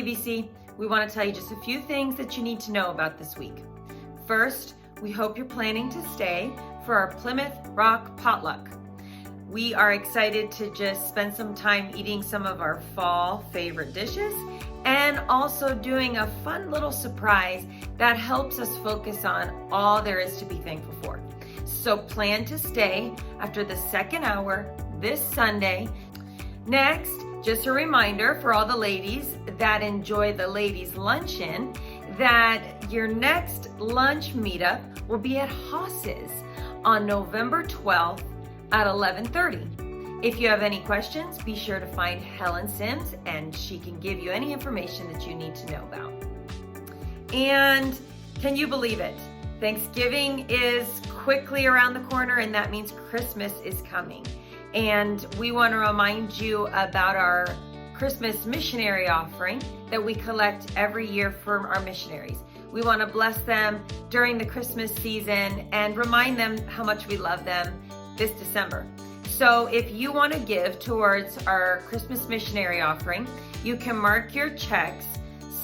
PVC, we want to tell you just a few things that you need to know about this week. First, we hope you're planning to stay for our Plymouth Rock Potluck. We are excited to just spend some time eating some of our fall favorite dishes and also doing a fun little surprise that helps us focus on all there is to be thankful for. So plan to stay after the second hour this Sunday. Next, just a reminder for all the ladies that enjoy the ladies' luncheon that your next lunch meetup will be at Haas's on November 12th at 11:30. If you have any questions, be sure to find Helen Sims and she can give you any information that you need to know about. And can you believe it? Thanksgiving is quickly around the corner and that means Christmas is coming. And we want to remind you about our Christmas missionary offering that we collect every year for our missionaries. We want to bless them during the Christmas season and remind them how much we love them this December. So if you want to give towards our Christmas missionary offering, you can mark your checks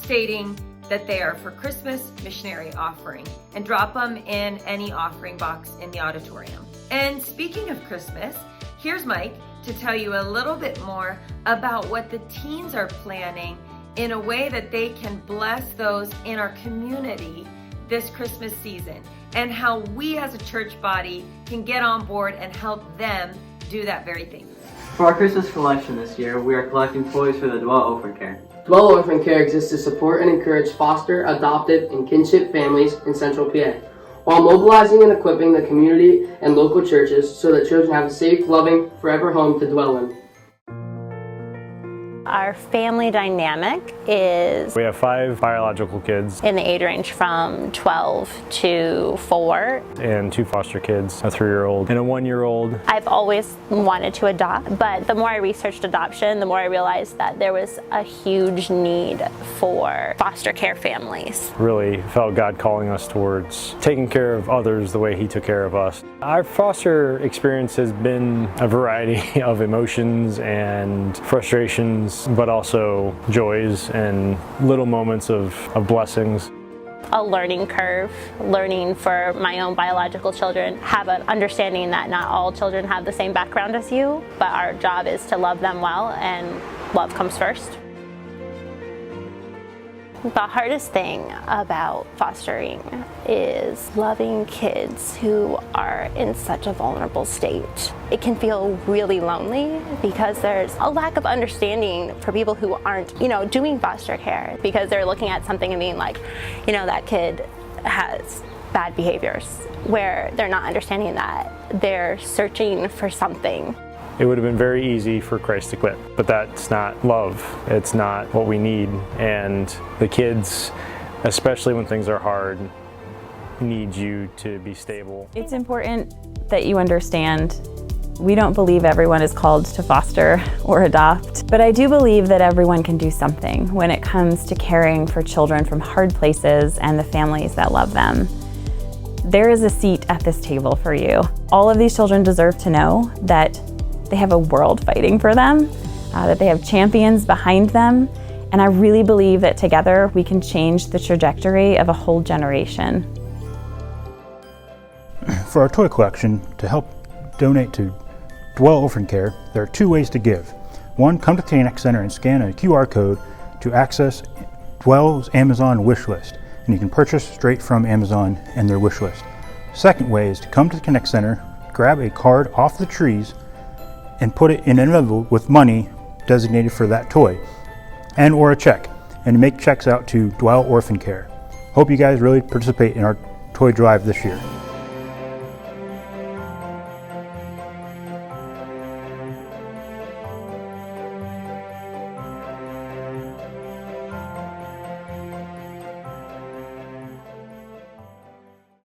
stating that they are for Christmas missionary offering and drop them in any offering box in the auditorium. And speaking of Christmas, here's Mike to tell you a little bit more about what the teens are planning in a way that they can bless those in our community this Christmas season and how we as a church body can get on board and help them do that very thing. For our Christmas collection this year, we are collecting toys for the Dwell Orphan Care. Dwell Orphan Care exists to support and encourage foster, adoptive, and kinship families in Central PA, while mobilizing and equipping the community and local churches so that children have a safe, loving, forever home to dwell in. Our family dynamic is we have 5 biological kids in the age range from 12 to 4. And 2 foster kids, a 3-year-old and a 1-year-old. I've always wanted to adopt, but the more I researched adoption, the more I realized that there was a huge need for foster care families. Really felt God calling us towards taking care of others the way He took care of us. Our foster experience has been a variety of emotions and frustrations, but also joys and little moments of blessings. A learning curve, learning for my own biological children, have an understanding that not all children have the same background as you, but our job is to love them well, and love comes first. The hardest thing about fostering is loving kids who are in such a vulnerable state. It can feel really lonely because there's a lack of understanding for people who aren't, doing foster care, because they're looking at something and being like, that kid has bad behaviors, where they're not understanding that they're searching for something. It would have been very easy for Christ to quit, but that's not love. It's not what we need. And the kids, especially when things are hard, need you to be stable. It's important that you understand we don't believe everyone is called to foster or adopt, but I do believe that everyone can do something when it comes to caring for children from hard places and the families that love them. There is a seat at this table for you. All of these children deserve to know that they have a world fighting for them, that they have champions behind them, and I really believe that together we can change the trajectory of a whole generation. For our toy collection, to help donate to Dwell Orphan Care, there are 2 ways to give. One, come to the Connect Center and scan a QR code to access Dwell's Amazon wish list, and you can purchase straight from Amazon and their wish list. Second way is to come to the Connect Center, grab a card off the trees, and put it in an envelope with money designated for that toy, and or a check, and make checks out to Dwell Orphan Care. Hope you guys really participate in our toy drive this year.